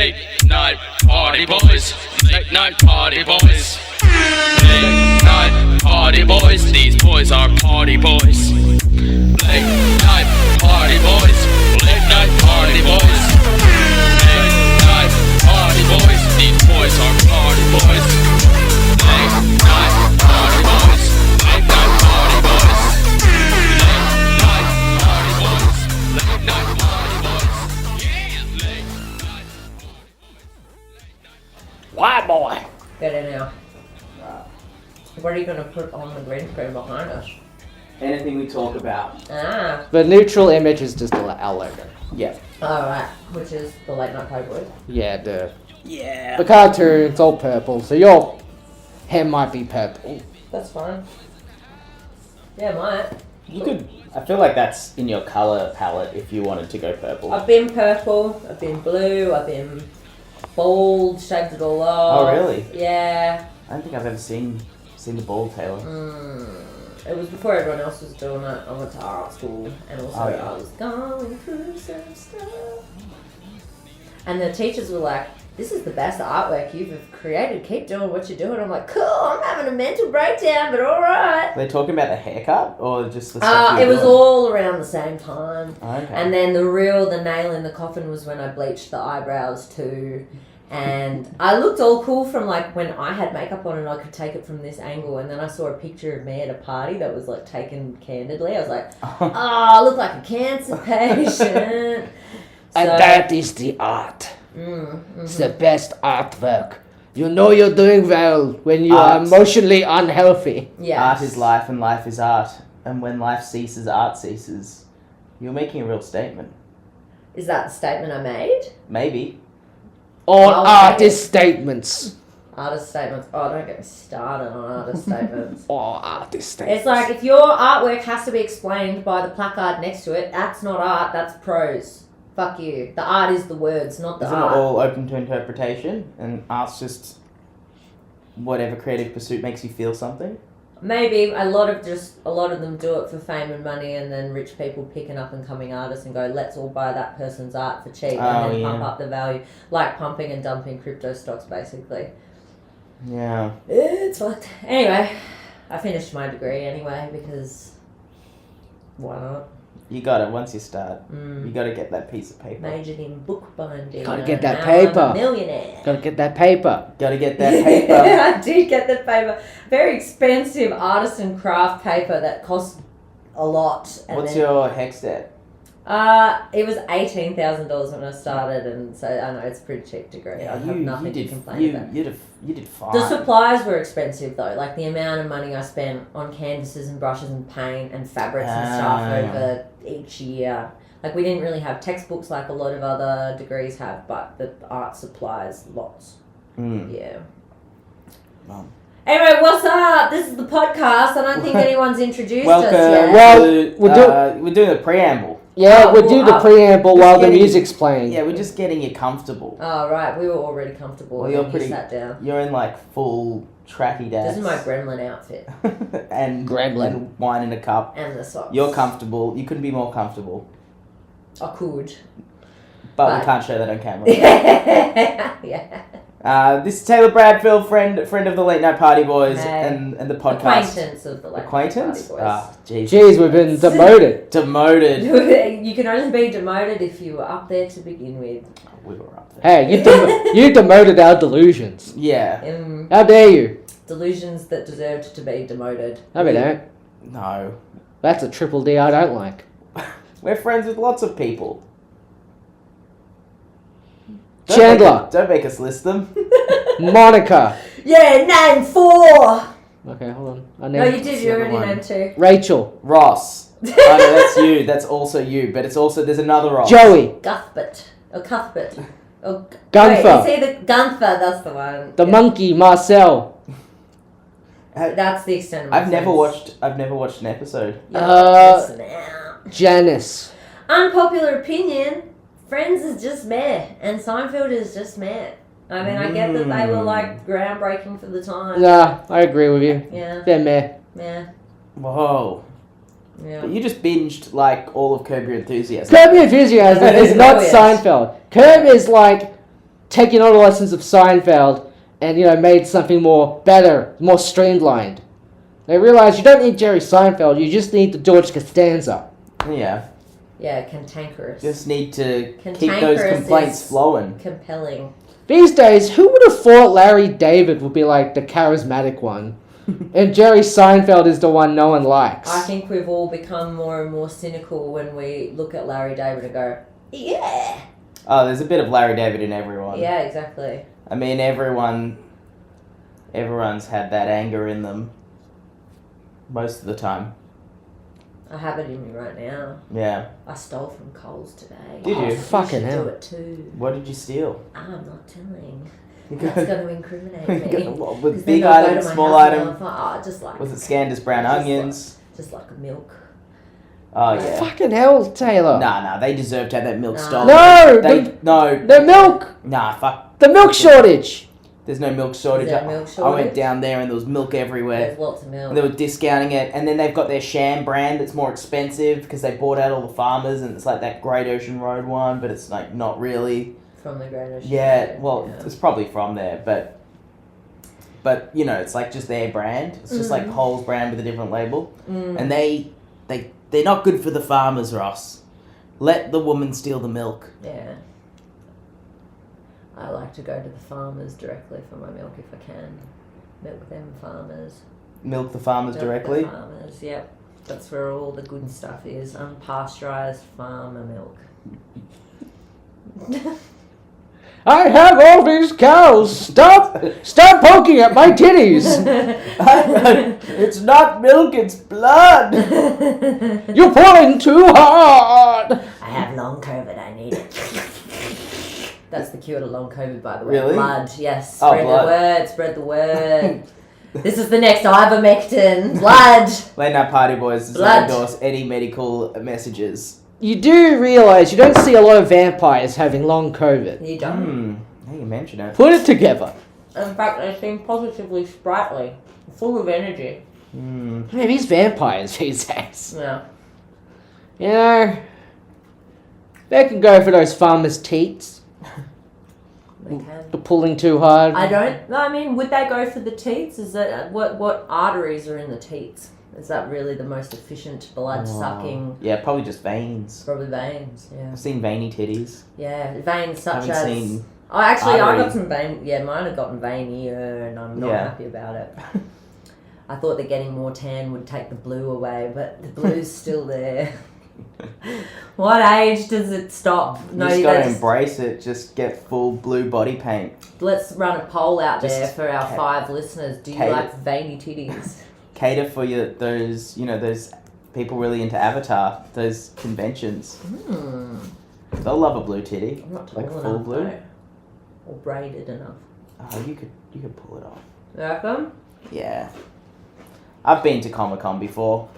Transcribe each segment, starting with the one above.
Late night party boys. Late night party boys. Late night party boys. These boys are party boys. Late night party boys. Late night party boys. Late night party boys. These boys are party boys. Late night party boys. Late night party boys. Late night party boys. Late night party boys. Yeah. Late night party boys. White boy. Better now. What are you going to put on the green screen behind us? Anything we talk about. Ah. The neutral image is just our logo. Yeah. Alright. Which is the Late Night Party Boys. Yeah, Yeah. the cartoon's all purple, so your hair might be purple. That's fine. Yeah, might. You could. I feel like that's in your color palette if you wanted to go purple. I've been purple, I've been blue, I've been bald, shaved it all off. Oh, really? Yeah. I don't think I've ever seen the bald Taylor. It was before everyone else was doing it. I went to art school and also Oh, yeah. I was going through some stuff. And the teachers were like, "This is the best artwork you've created. Keep doing what you're doing." I'm like, "Cool, I'm having a mental breakdown, but alright." Are they talking about the haircut or just the stuff It was all around the same time. Okay. And then the nail in the coffin was when I bleached the eyebrows too. And I looked all cool from like when I had makeup on and I could take it from this angle. And then I saw a picture of me at a party that was like taken candidly. I was like, oh, I look like a cancer patient. And that is the art. It's the best artwork. You know you're doing well when you are Art. emotionally unhealthy. Yeah. Art is life and life is art. And when life ceases, art ceases. You're making a real statement. Is that the statement I made? Maybe. All Well, artist statements. Artist statements. Oh, don't get me started on artist statements. All artist statements. It's like if your artwork has to be explained by the placard next to it, that's not art, that's prose. Fuck you. The art is the words, not the Isn't art. it all open to interpretation? And art's just whatever creative pursuit makes you feel something? Maybe a lot of them do it for fame and money, and then rich people pick an up and coming artist and go, let's all buy that person's art for cheap, and then pump up the value, like pumping and dumping crypto stocks, basically. Yeah. It's fucked. Anyway, I finished my degree anyway because why not? You got it once you start. You got to get that piece of paper. Majored in bookbinding. Gotta get and that now paper. I'm a millionaire. Gotta get that paper. Got to get that paper. I did get the paper. Very expensive artisan craft paper that cost a lot. And What's then, your hex debt? It was $18,000 when I started, and so I know it's a pretty cheap degree. I have nothing to complain about. You did fine. The supplies were expensive though, like the amount of money I spent on canvases and brushes and paint and fabrics and stuff over each year. Like we didn't really have textbooks like a lot of other degrees have, but the art supplies, lots. Yeah. Wow. Anyway, what's up? This is the podcast. I don't think anyone's introduced Welcome. us yet. Well, we're doing the preamble. Yeah, Oh, we'll do the preamble while the getting- music's playing. Yeah, we're just getting you comfortable. Oh, right. We were already comfortable. Well, and you're then pretty- you sat down. You're in like full tracky dance. This is my gremlin outfit. and Gremlin. and wine in a cup. And the socks. You're comfortable. You couldn't be more comfortable. I could. But we But- can't show that on camera. Yeah. This is Taylor Bradfield, friend of the Late Night Party Boys Hey. and the podcast. Acquaintance of the Late Night Acquaintance? Party Boys. Ah, jeez. Jeez, we've been demoted. Demoted. You can only be demoted if you were up there to begin with. We were up there. Hey, you demoted our delusions. Yeah. How dare you? Delusions that deserved to be demoted. No, we don't. No. That's a triple D I don't like. We're friends with lots of people. Chandler. Don't make us list them. Monica. Yeah, name 4! Okay, hold on. I No, named you did. the You other already one. named 2. Rachel. Ross. Oh, no, that's you. That's also you. But it's also, there's another Ross. Joey. Cuthbert. Or Cuthbert. Or Gunther. Wait, it's either Gunther, that's the one. The monkey, Marcel. That's the extent of my I've never friends. watched an episode. Listen out. Janice. Unpopular opinion, Friends is just meh, and Seinfeld is just meh. I mean, I get that they were like groundbreaking for the time. Nah, I agree with you. Yeah. They're meh. Yeah. Whoa. Yeah. But you just binged like all of Curb Your Enthusiasm. Curb Your Enthusiasm is not Brilliant. Seinfeld. Curb is like taken all the lessons of Seinfeld and, made something more better, more streamlined. They realized you don't need Jerry Seinfeld, you just need the George Costanza. Yeah. Yeah, cantankerous. Just need to keep Cantankerous those complaints is flowing. compelling. These days, who would have thought Larry David would be like the charismatic one? And Jerry Seinfeld is the one no one likes. I think we've all become more and more cynical when we look at Larry David and go, yeah. Oh, there's a bit of Larry David in everyone. Yeah, exactly. I mean, everyone's had that anger in them. Most of the time. I have it in me right now. Yeah. I stole from Coles today. Did you? Fucking hell. Do it too. What did you steal? I'm not telling. You That's got- going to incriminate you me. got what, 'Cause with then big they'll go items, to my small house and item? they'll find, oh, just like Was it scanned as brown Just onions? just like a milk. Oh yeah. Fucking hell, Taylor. Nah, they deserve to have that milk Nah. stolen. No! No. The milk! Nah, fuck. The milk shortage! There's no milk shortage. Is there milk I went shortage? down there and there was milk everywhere. There's lots of milk. And they were discounting it, and then they've got their sham brand that's more expensive because they bought out all the farmers, and it's like that Great Ocean Road one, but it's like not really. From the Great Ocean. Yeah, well, Yeah. it's probably from there, but it's like just their brand. It's just like Coles brand with a different label, and they're not good for the farmers, Ross. Let the woman steal the milk. Yeah. I like to go to the farmers directly for my milk if I can. Milk them farmers. Milk the farmers Milk directly. The farmers, yep. That's where all the good stuff is. Unpasteurized farmer milk. I have all these cows! Stop poking at my titties! It's not milk, it's blood. You're pulling too hard! I have long COVID, I need it. That's the cure to long COVID, by the way. Really? Blood, yes. Oh, Spread blood. the word, spread the word. This is the next ivermectin. Blood. Late Night Party Boys does Blood. not endorse any medical messages. You do realise you don't see a lot of vampires having long COVID. You don't. Now you mention it. Put it together. In fact, they seem positively sprightly, full of energy. Man, these vampires these days. Yeah. You know, they can go for those farmers' teats. They can. The pulling too hard. I don't. No, I mean, would they go for the teats? Is that what arteries are in the teats? Is that really the most efficient blood sucking? Yeah, probably just veins. Probably veins. Yeah. I've seen veiny titties. Yeah, veins such Haven't as. seen Oh, actually, I artery. got some vein. Yeah, mine have gotten veinier, and I'm not Yeah. happy about it. I thought that getting more tan would take the blue away, but the blue's still there. What age does it stop? You just that's- gotta embrace it. Just get full blue body paint. Let's run a poll out Just there for our ca- 5 listeners. Do you cater- like veiny titties? Cater for those people really into Avatar. Those conventions. They'll love a blue titty. I'm not tall Like enough, full blue. though. Or braided enough. Oh, you could pull it off. You reckon? Yeah. I've been to Comic-Con before.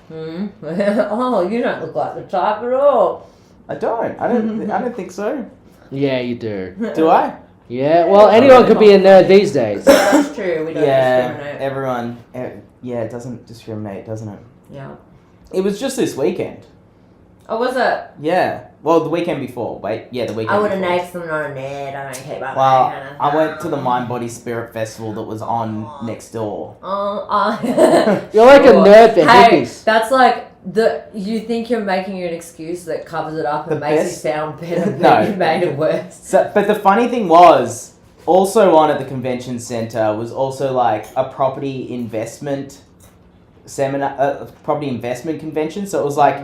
Oh, you don't look like the type at all. I don't. I don't think so. Yeah, you do. Do I? Yeah, well, anyone could be a nerd these days. That's true. We don't Yeah. discriminate. Everyone. Yeah, it doesn't discriminate, doesn't it? Yeah. It was just this weekend. Oh, was it? Yeah. Well, the weekend before. Wait. Yeah, the weekend. I would have before. named them not a nerd. I don't keep up Well, that kind of I went to the Mind Body Spirit Festival that was on next door. You're like a nerd for Hey, hippies. that's like you think you're making an excuse that covers it up and The makes best- it sound better, but No. you made it worse. So, but the funny thing was, also on at the convention center was also like a property investment seminar, property investment convention. So it was like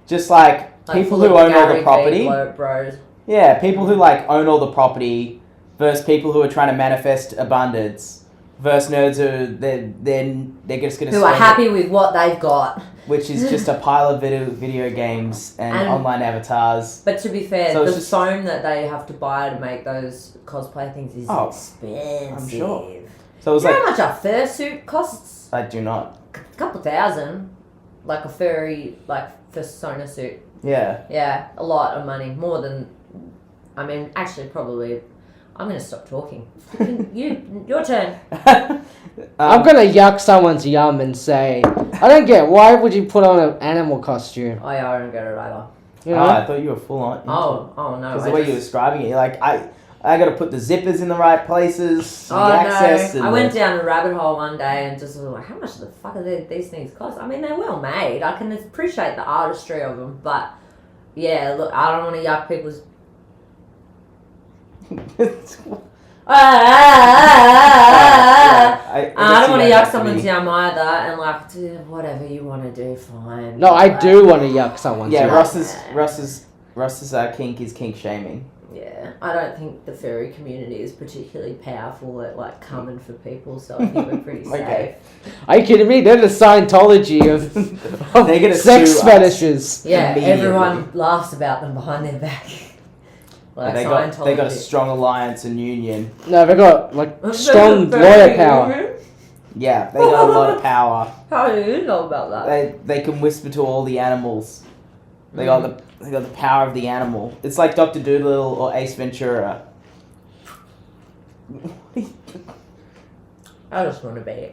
just like people full who of own all Gary the property. Vee bros. Yeah, people who like own all the property versus people who are trying to manifest abundance versus nerds who they're just gonna Who are spend it, happy with what they've got. which is just a pile of video games and And- online avatars. But to be fair, So the it's just- foam that they have to buy to make those cosplay things is Oh, expensive. I'm sure. So it was You know like, how much a fursuit costs? I do not. A couple thousand. Like a furry, like persona suit. Yeah. Yeah, a lot of money. More than, I mean, actually probably, I'm going to stop talking. Your turn. I'm gonna yuck someone's yum and say, I don't get, why would you put on an animal costume? Oh yeah, I don't get it either. You Oh, know? I thought you were full on. Oh no. Because I the way you were just- describing it, you're like, I got to put the zippers in the right places. The Oh access no! and I went the- down a rabbit hole one day and just was like, how much the fuck are these things cost? I mean, they're well made. I can appreciate the artistry of them, but yeah, look, I don't want to yuck people's. I don't want to yuck someone's yum either, and like, dude, whatever you want to do, fine. No, I do want to yuck someone's Yeah, yum. Ross's kink is kink shaming. Yeah, I don't think the furry community is particularly powerful at like coming for people, so I think we're pretty Okay. safe. Are you kidding me? They're the Scientology of They're gonna sex sue us. fetishes. Yeah, Immediately. everyone laughs about them behind their back. Like They Scientology. got a strong alliance and union. No, they got like strong lawyer power. Yeah, they got a lot of power. How do you know about that? They can whisper to all the animals. They got the power of the animal. It's like Dr. Doolittle or Ace Ventura. I just want to be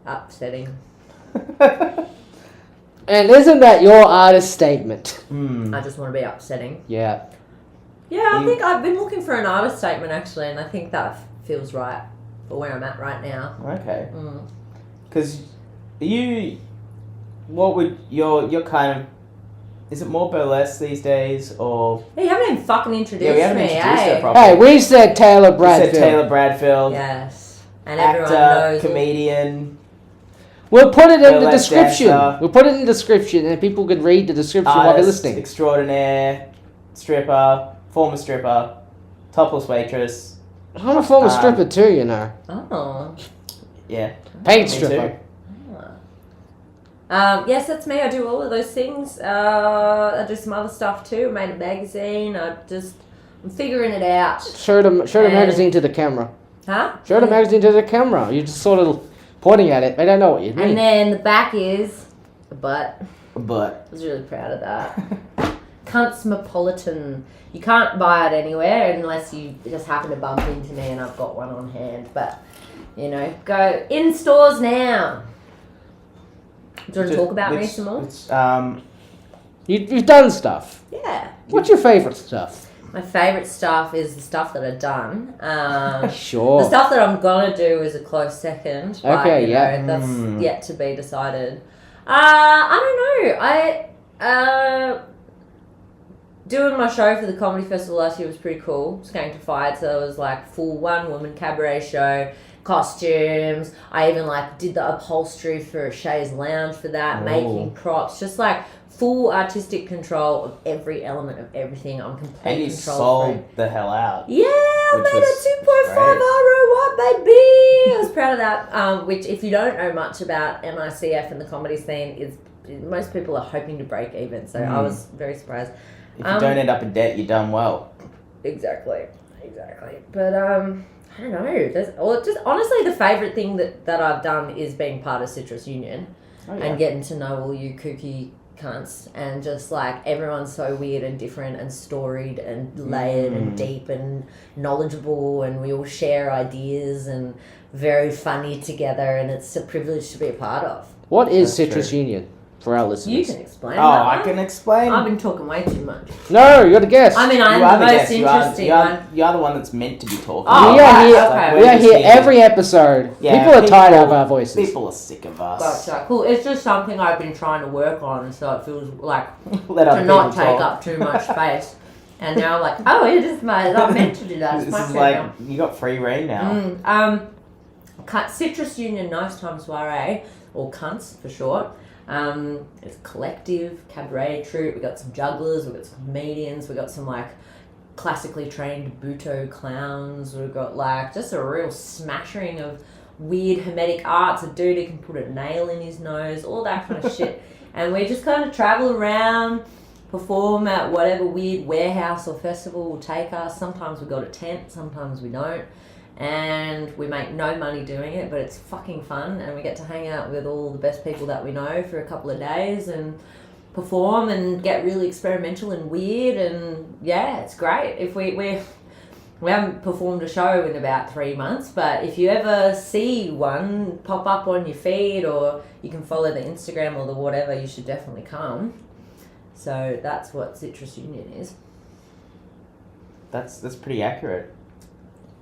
upsetting. And isn't that your artist statement? I just want to be upsetting. Yeah. Yeah, I think I've been looking for an artist statement actually, and I think that feels right for where I'm at right now. Okay. Because what would your kind of, is it more burlesque these days or? Hey, you haven't even fucking introduced We haven't me, introduced eh? her properly. Hey, we said Taylor We Bradfield. said Taylor Bradfield, Yes, and everyone actor, knows. comedian, We'll put it in the burlesque description. dancer. We'll put it in the description, and people can read the description while they're artist listening. extraordinaire, stripper, former stripper, topless waitress. I'm a former Um, stripper too, you know. Oh. Yeah, Paid me stripper. too. Yes, that's me. I do all of those things. I do some other stuff too. I made a magazine. I'm figuring it out. Show the magazine to the camera. Huh? Show the magazine to the camera. You're just sort of pointing at it. They don't know what you mean. And then the back is a butt. But I was really proud of that. Cuntsmopolitan. You can't buy it anywhere unless you just happen to bump into me and I've got one on hand. But, you know, go in stores now. Do you want to talk about me some more? You've done stuff. Yeah. What's your favourite stuff? My favourite stuff is the stuff that I've done. Sure. The stuff that I'm going to do is a close second. But, Okay, you yeah. know, that's yet to be decided. I don't know. Doing my show for the comedy festival last year was pretty cool. Just going to fight, so it was like full one-woman cabaret show, costumes. I even like did the upholstery for Shay's Lounge for that, making props, just like full artistic control of every element of everything. I'm and completely you control sold freak. the hell out. Yeah, I Which made was a 2.5 ROI, baby. I was proud of that. Which, if you don't know much about MICF and the comedy scene, is most people are hoping to break even. So I was very surprised. If you don't end up in debt, you've done well. Exactly. But I don't know. Just honestly, the favourite thing that I've done is being part of Citrus Union and getting to know all you kooky cunts, and just like everyone's so weird and different and storied and layered and deep and knowledgeable, and we all share ideas and very funny together, and it's a privilege to be a part of. What is That's Citrus true. Union for our You listeners? can explain. Oh, that I one. can explain. I've been talking way too much. No, you're the guest. I mean, You I'm are the the most guest. interesting one. You are the one that's meant to be talking. Oh, we are right, here. okay. We are just here every episode. Yeah, people are tired people- of our voices. People are sick of us. Gotcha. Cool. It's just something I've been trying to work on, so it feels like Let other to not people take talk. up too much space. And now I'm like, oh, it is I'm meant to do that. It's This my is turn like now. you got free reign now. Citrus Union Nice Time Soiree, or Cunts for short. It's a collective cabaret troupe. We got some jugglers, we got some comedians, we got some like classically trained Buto clowns. We've got like just a real smashing of weird hermetic arts. A dude who can put a nail in his nose, all that kind of shit. And we just kind of travel around, perform at whatever weird warehouse or festival will take us. Sometimes we got a tent, sometimes we don't. And we make no money doing it, but it's fucking fun, and we get to hang out with all the best people that we know for a couple of days and perform and get really experimental and weird, and yeah, it's great. If we haven't performed a show in about 3 months, but if you ever see one pop up on your feed, or you can follow the Instagram or the whatever, you should definitely come. So that's what Citrus Union is. That's pretty accurate.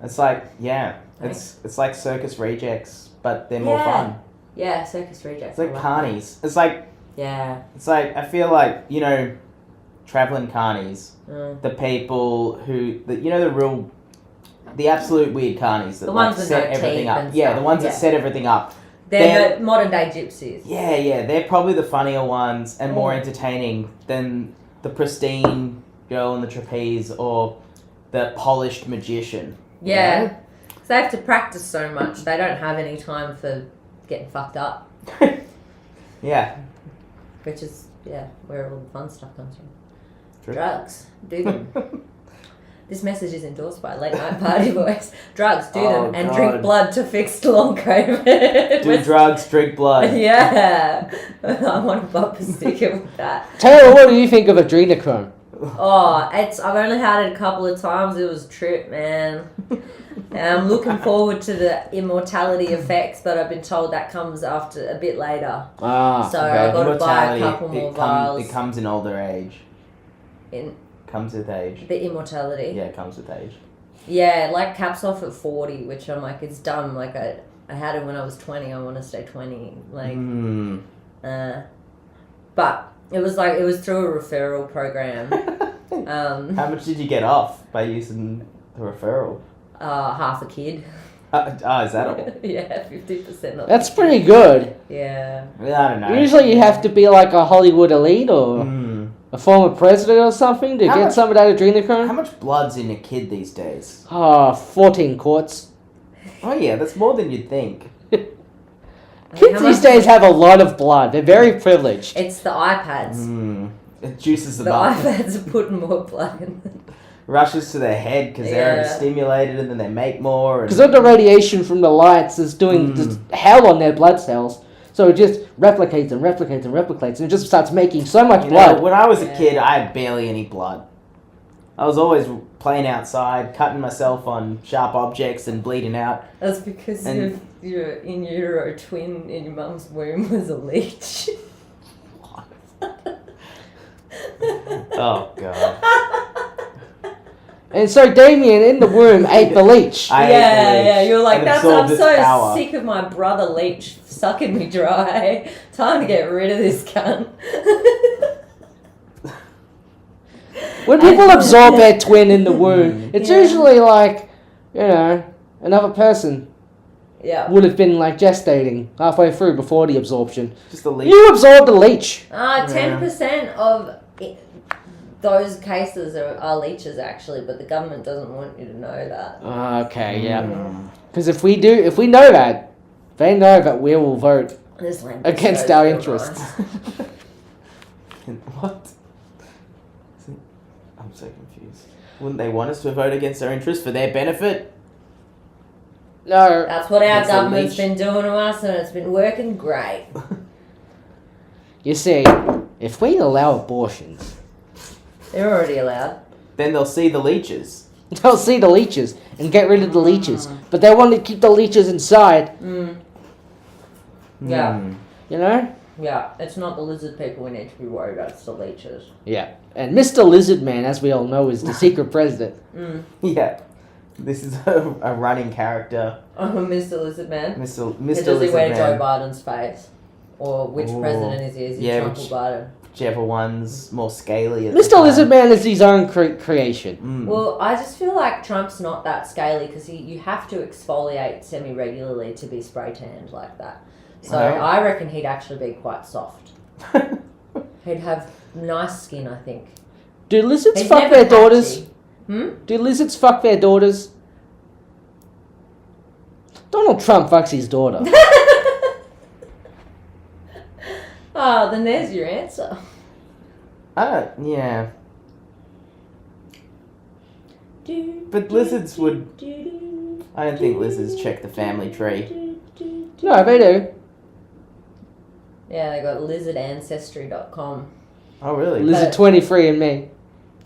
It's like, yeah, it's like Circus Rejects, but they're more fun. Yeah, Circus It's Rejects. like carnies. It's like, Yeah. it's like, I feel like, you know, traveling carnies, Mm. the people who, the absolute weird carnies that The like ones with set no everything teeth up. and Yeah, stuff, the ones that yeah. set everything up. They're the modern day gypsies. Yeah, they're probably the funnier ones and more Mm. entertaining than the pristine girl on the trapeze or the polished magician. you Yeah. know? So they have to practice so much. They don't have any time for getting fucked up. Yeah. Which is, where all the fun stuff comes from. True. Drugs. Do them. This message is endorsed by Late Night Party Boys. Drugs, do them, and God. drink blood to fix long COVID. Do drugs, drink blood. Yeah. I want a bumper sticker with that. Taylor, what do you think of adrenochrome? Oh, I've only had it a couple of times. It was a trip, man. And I'm looking forward to the immortality effects, but I've been told that comes after a bit later. Ah, So okay. I've got to buy a Immortality, couple more vials. it comes in older age. In Comes with age. the immortality. Yeah, it comes with age. Yeah, like caps off at 40, which I'm like, it's dumb. Like I had it when I was 20. I want to stay 20. Like, but it was through a referral program. How much did you get off by using the referral? Half a kid. Is that all? Yeah, 50% off. That's pretty good. Yeah. I don't know. Usually you have to be like a Hollywood elite or a former president or something to How get much- some of that adrenochrome. How much blood's in a kid these days? 14 quarts. Oh yeah, that's more than you'd think. Kids these days have a lot of blood. They're very privileged. It's the iPads. It juices The them up. iPads are putting more blood in them. Rushes to their head because they're Yeah. stimulated and then they make more. Because all the radiation from the lights is doing just hell on their blood cells. So it just replicates and replicates and replicates and it just starts making so much You blood. know, when I was a Yeah. kid, I had barely any blood. I was always playing outside, cutting myself on sharp objects and bleeding out. That's because And- your in utero twin in your mum's womb was a leech. Oh god. And so Damien in the womb ate the leech. I ate the leech You're like, and I'm absorbed its so power." sick of my brother leech sucking me dry. Time to get rid of this cunt. When people absorb their twin in the womb, it's usually like, another person Yeah. would have been like gestating halfway through before the absorption. Just a leech. You absorbed the leech. 10% of those cases are leeches actually, but the government doesn't want you to know that. Okay, yeah. Because if we know that, they know that we will vote This land against so our real interests. nice. What? I'm so confused. Wouldn't they want us to vote against our interests for their benefit? No. That's what our That's a government's leech. been doing to us, and it's been working great. You see, if we allow abortions, They're already allowed. Then they'll see the leeches. they'll see the leeches and get rid of the leeches. But they want to keep the leeches inside, Yeah. you know? Yeah, it's not the lizard people we need to be worried about, it's the leeches. Yeah. And Mr. Lizard Man, as we all know, is the secret president. Yeah. This is a running character. Oh, Mr. Lizard Man. Mr. Does he Lizard wear Man. Joe Biden's face? Or which Ooh. president is he? Is he Yeah, Trump which- or Biden? Whichever one's more scaly. At the Mr. time. Lizard Man is his own creation. Well, I just feel like Trump's not that scaly because you have to exfoliate semi-regularly to be spray tanned like that. So Oh. I reckon he'd actually be quite soft. He'd have nice skin, I think. Do lizards He's fuck never their daughters? patchy. Do lizards fuck their daughters? Donald Trump fucks his daughter. Oh, then there's your answer. Yeah. But lizards would... I don't think lizards check the family tree. No, they do. Yeah, they got lizardancestry.com. Oh, really? Lizard 23 and me.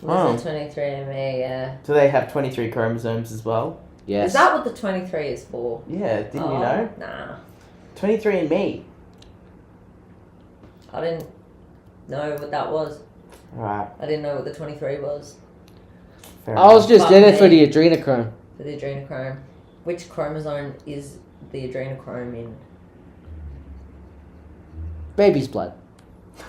Oh. Lizard 23andMe, yeah. Do they have 23 chromosomes as well? Yes. Is that what the 23 is for? Yeah, didn't Oh, you know? Nah. 23 and me. I didn't know what that was. Right. I didn't know what the 23 was. Fair I was enough. just Fuck in it for me. the adrenochrome. for the adrenochrome. Which chromosome is the adrenochrome in? Baby's blood.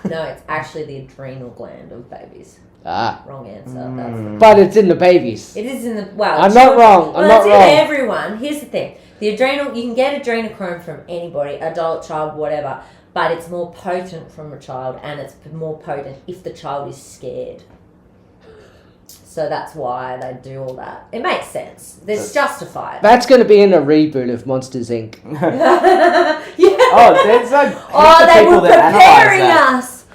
No, it's actually the adrenal gland of babies. Ah. Wrong answer. That's the But it's in the babies. It is in the I'm not wrong. Well, I'm not it's wrong. in everyone. Here's the thing: the adrenal. You can get adrenochrome from anybody, adult, child, whatever. But it's more potent from a child, and it's more potent if the child is scared. So that's why they do all that. It makes sense. It's justified. That's going to be in a reboot of Monsters Inc. Yeah. Oh, there's like heaps Oh, of they people were that analyze preparing that. us.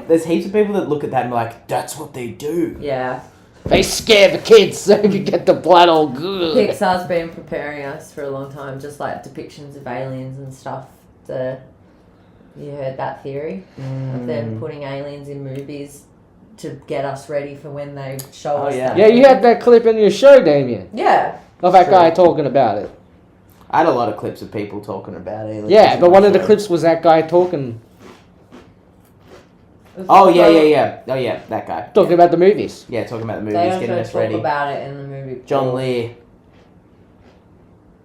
There's heaps of people that look at that and be like, that's what they do. Yeah. They scare the kids so you get the blood all good. Pixar's been preparing us for a long time, just like depictions of aliens and stuff. You heard that theory of them putting aliens in movies to get us ready for when they show us. yeah. that. Yeah, you had that clip in your show, Damien. Yeah. Of that True. guy talking about it. I had a lot of clips of people talking about aliens. Yeah, in but my one of the show. clips was that guy talking Oh, yeah. Oh, yeah, that guy. talking about the movies. Yeah, talking about the They movies, also getting us talk ready. about it in the movie. John Lee.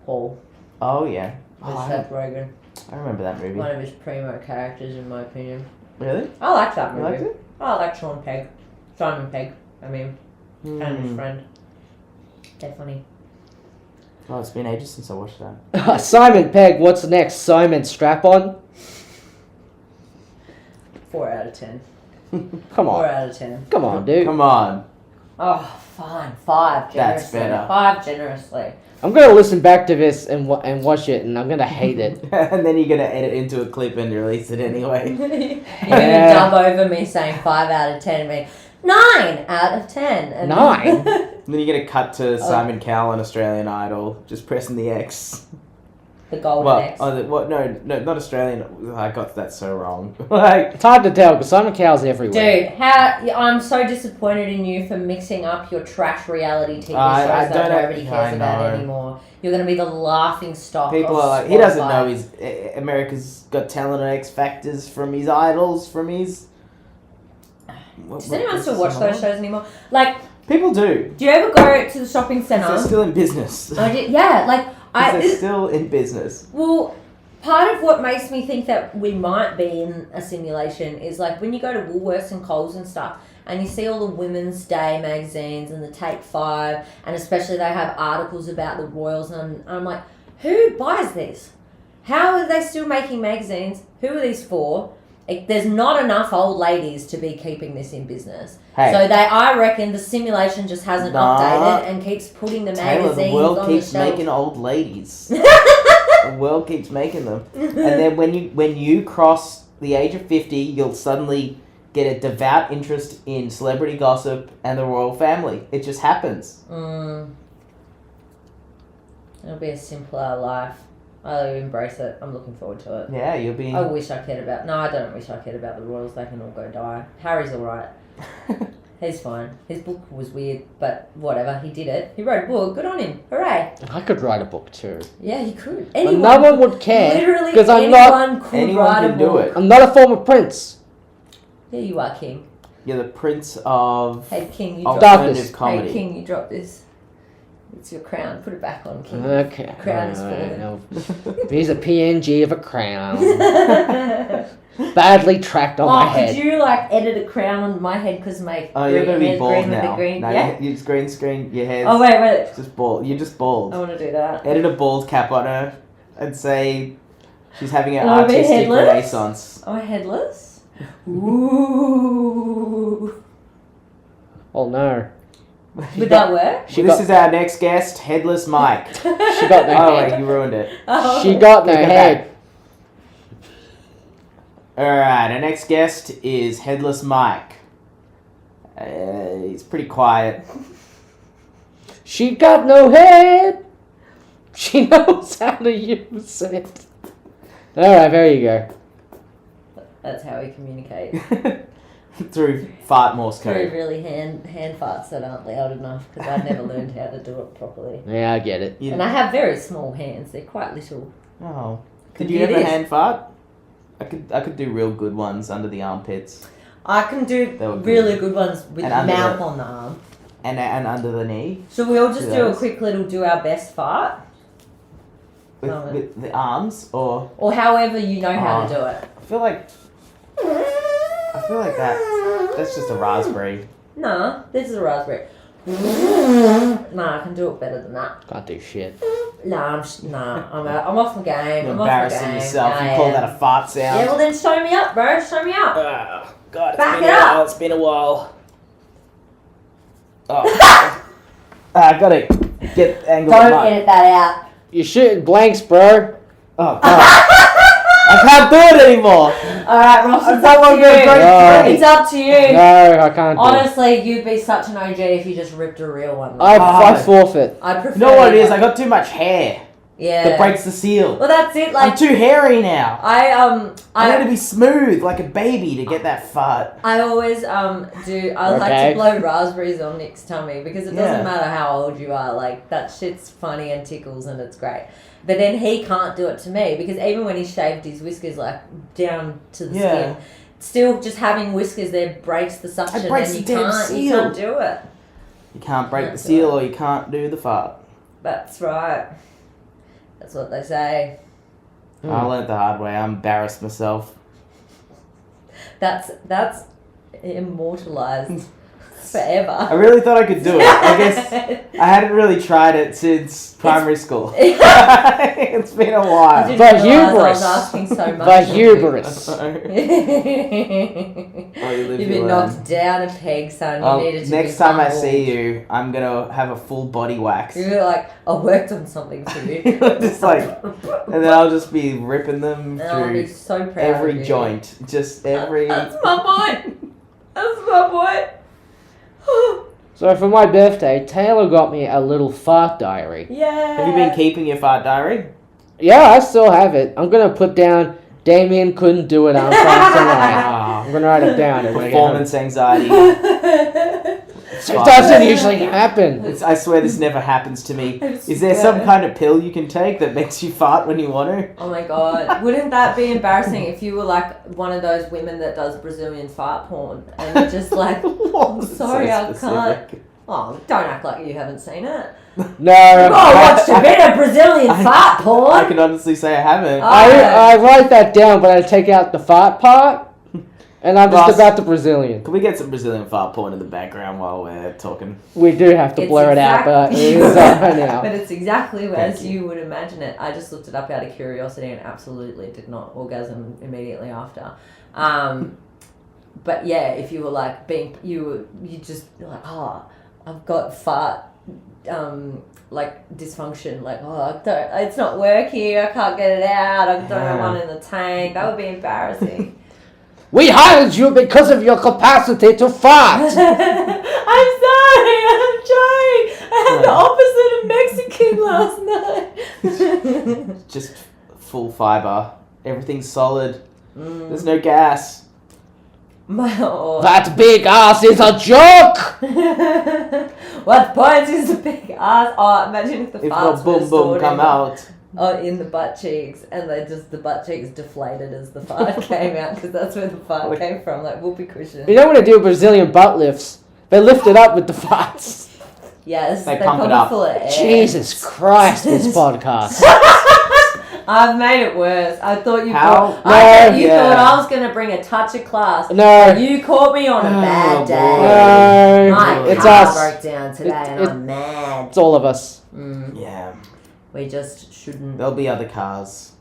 Paul. Oh, yeah. With Oh, Seth Rogen. I remember that movie. One of his primo characters, in my opinion. Really? I like that You movie. liked it? I like Sean Pegg. Simon Pegg. I mean, and his Hmm. friend. They're funny. Oh, it's been ages since I watched that. Simon Pegg, what's next? Simon Strap-on? 4 out of 10. Come 4 on. out of 10. Come on, dude. Come on. Oh, fine. 5 That's generously. better. 5 generously. I'm going to listen back to this and watch it, and I'm going to hate it. And then you're going to edit into a clip and release it anyway. You're going Yeah. to dub over me saying 5 out of 10 and be 9 out of 10. And 9? And then you're going to cut to Simon Cowell on Australian Idol, just pressing the X. The golden Well, X. no, not Australian. I got that so wrong. Like, It's hard to tell, because Simon Cowell's everywhere. Dude, I'm so disappointed in you for mixing up your trash reality TV shows I that don't know- nobody cares I about know. anymore. You're going to be the laughing stock people of are like, he doesn't Spotify. know his America's Got Talent and X Factors from his idols, from his. Does anyone still watch those shows anymore? Like, People do. do you ever go to the shopping centre? They're still in business. Yeah, like, They're still in business. Well, part of what makes me think that we might be in a simulation is like when you go to Woolworths and Coles and stuff and you see all the Women's Day magazines and the Take 5 and especially they have articles about the royals and I'm like, who buys this? How are they still making magazines? Who are these for? There's not enough old ladies to be keeping this in business. Hey. So I reckon the simulation just hasn't Nah. updated and keeps putting the Taylor, magazines the world on keeps the shelf. making old ladies. The world keeps making them. And then when you cross the age of 50, you'll suddenly get a devout interest in celebrity gossip and the royal family. It just happens. It'll be a simpler life. I'll embrace it. I'm looking forward to it. Yeah, you'll be... I wish I cared about... No, I don't wish I cared about the royals. They can all go die. Harry's alright. He's fine. His book was weird, but whatever. He did it. He wrote a book. Good on him. Hooray. I could write a book too. Yeah, he could. But no one would care. Literally Because I'm anyone could Anyone write can a do book. it. I'm not a former prince. Yeah, you are king. You're the prince of Hey, king, you Of drop alternative darkness. comedy. Hey, king, you drop this. It's your crown. Put it back on, king. Okay. Crown is Alright, falling. no. Here's a PNG of a crown. Badly tracked on my head. Could you like edit a crown on my head because my Oh, you're going to be hair's bald green with the now. green? No, Yeah. you just green screen your hair's Oh wait. just bald. You're just bald. I want to do that. Edit a bald cap on her and say she's having an Am I a bit artistic headless? renaissance. Am I headless? Ooh. Oh no. Would that work? She This got, is our next guest, Headless Mike. she got no Oh head. wait, you ruined it. Oh. She got no Take it head. Alright, our next guest is Headless Mike. He's pretty quiet. She got no head. She knows how to use it. Alright, there you go. That's how we communicate. Through fart Morse Through code. really hand farts that aren't loud enough because I've never learned how to do it properly. Yeah, I get it. You- And I have very small hands. They're quite little. Oh. Could Did you do ever this. hand fart? I could do real good ones under the armpits. I can do They were good. really good ones with And under mouth the- on the arm. and under the knee Should we all just do a Yes. quick little do our best fart? with the arms, or Or however you know how to do it. I feel like that's just a raspberry. Nah, this is a raspberry. Nah, I can do it better than that. Can't do shit. Nah, I'm off the game. You're I'm off the embarrassing game. yourself. I You call am. that a fart sound? Yeah, well then show me up, bro. Show me up. Oh, God, it's Back been it a up. while. It's been a while. Oh. I gotta get the angle of Don't mine. edit that out. You're shooting blanks, bro. Oh, God. I can't do it anymore. Alright, Ross, I'm it's up to not gonna you. break No. free. It's up to you. No, I can't do it. Honestly, you'd be such an OG if you just ripped a real one. I forfeit. I prefer. You know what it is? I got too much hair Yeah. that breaks the seal. Well, that's it. I'm Like too hairy now. I I need to be smooth like a baby to get that fart. I always do. I like Okay. to blow raspberries on Nick's tummy because it doesn't Yeah. matter how old you are. Like that shit's funny and tickles and it's great. But then he can't do it to me because even when he shaved his whiskers like down to the Yeah. skin, still just having whiskers there breaks the suction breaks and you the damn can't seal. do it. You can't break the That's seal right. or you can't do the fart. That's right. That's what they say. I learned the hard way. I embarrassed myself. That's immortalized I forever. really thought I could do it. I guess I hadn't really tried it since primary school. It's been a I while. didn't The realise I hubris. was asking so much. The of you. hubris. You've been knocked down a peg, son. You needed to Next be time I humbled. see you, I'm gonna have a full body wax. You're like, I worked on something for you. Just like, and then I'll just be ripping them And I'll be through so proud of every you. joint. Just every. That's my boy. That's my boy. So for my birthday, Taylor got me a little fart diary. Yeah. Have you been keeping your fart diary? Yeah, I still have it. I'm gonna put down Damien couldn't do it on fast tonight. Ah, I'm gonna write it down. When I get home. performance anxiety. It doesn't usually happen. I swear this never happens to me. I Is there some swear. kind of pill you can take that makes you fart when you want to? Oh my god. Wouldn't that be embarrassing if you were like one of those women that does Brazilian fart porn and you're just like, I'm sorry, I can't. Oh, don't act like you haven't seen it. No, Oh, watched a bit of Brazilian fart I porn. can honestly say I haven't. Oh. I write that down, but I take out the fart part, and I'm just Ross. about the Brazilian. Can we get some Brazilian fart porn in the background while we're talking? We do have to It's blur it out, but it exactly- is on right now. But it's exactly Thank as you. you would imagine it. I just looked it up out of curiosity and absolutely did not orgasm immediately after. But yeah, if you were like you just like, oh, I've got fart like dysfunction, like, oh, it's not working, I can't get it out, I don't have one in the tank. That would be embarrassing. We hired you because of your capacity to fart. I'm sorry, I'm trying. I had the opposite of Mexican last night. Just full fiber. Everything's solid. There's no gas. That big ass is a joke. What point is the big ass? Oh, imagine if the If farts the boom were boom stored come out. in the butt cheeks, and the butt cheeks deflated as the fart came out because that's where the fart came from, like whoopee cushion. You know when they do Brazilian butt lifts? They lift it up with the farts. Yes, They they pump it pump up. full of air. Jesus Christ, this podcast. I've made it worse. I thought you How? thought I thought you Yeah. thought I was gonna bring a touch of class. No. But you caught me on a bad Oh, day. No, My it's car us. broke down today, and it- I'm mad. It's all of us. Yeah. We just shouldn't. There'll be other cars.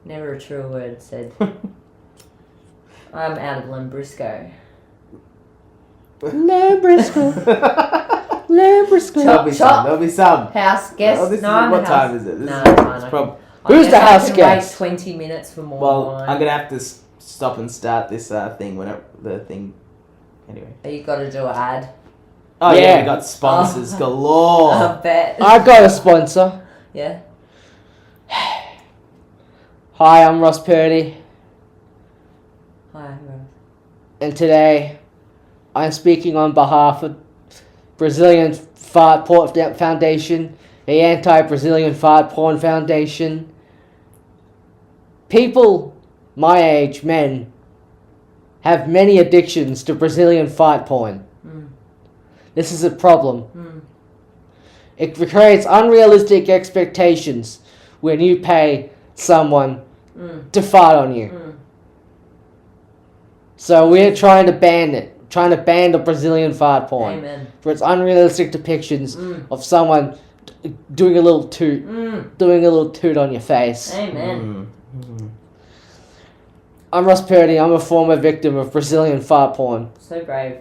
Never a true word said. I'm out of Lambrisco. Lambrisco. Lambrisco. There'll be Chop. some. There'll be some. House guest. Oh, this no, is, I'm what a house. time is it? This No, is, it's fine. it's I prob- Who's guess the I house can guest? Wait 20 minutes for more well, wine. I'm gonna have to stop and start this thing whenever the thing. Anyway. You got to do an ad. Oh yeah, Yeah. we got sponsors Oh. galore. I bet. I got a sponsor. Yeah. Hi, I'm Ross Purdy, Hi, Rose. and today I'm speaking on behalf of Brazilian Fart Porn Foundation, the Anti-Brazilian Fart Porn Foundation. People my age, men, have many addictions to Brazilian fart porn. This is a problem. Mm. It creates unrealistic expectations when you pay someone to fart on you. Mm. So we're trying to ban it. Trying to ban the Brazilian fart porn. Amen. For its unrealistic depictions Mm. of someone doing a little toot. Mm. Doing a little toot on your face. Amen. I'm Ross Purdy. I'm a former victim of Brazilian fart porn. So brave.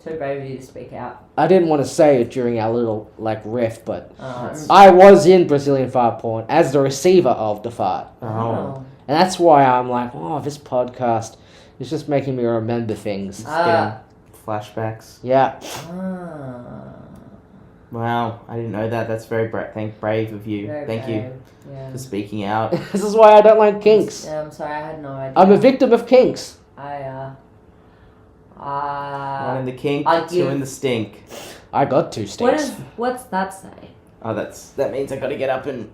So brave of you to speak out. I didn't want to say it during our little riff, but Oh. I was in Brazilian fart porn as the receiver of the fart. Oh. And that's why I'm like, oh, this podcast is just making me remember things. Getting flashbacks. Yeah. Ah. Wow, I didn't know that. That's very brave of you. Very Thank you brave. Yeah. for speaking out. This is why I don't like kinks. Yeah, I'm sorry, I had no idea. I'm a victim of kinks. One in the kink, I two give- in the stink. I got 2 stinks. What's that say? Oh, that means I got to get up and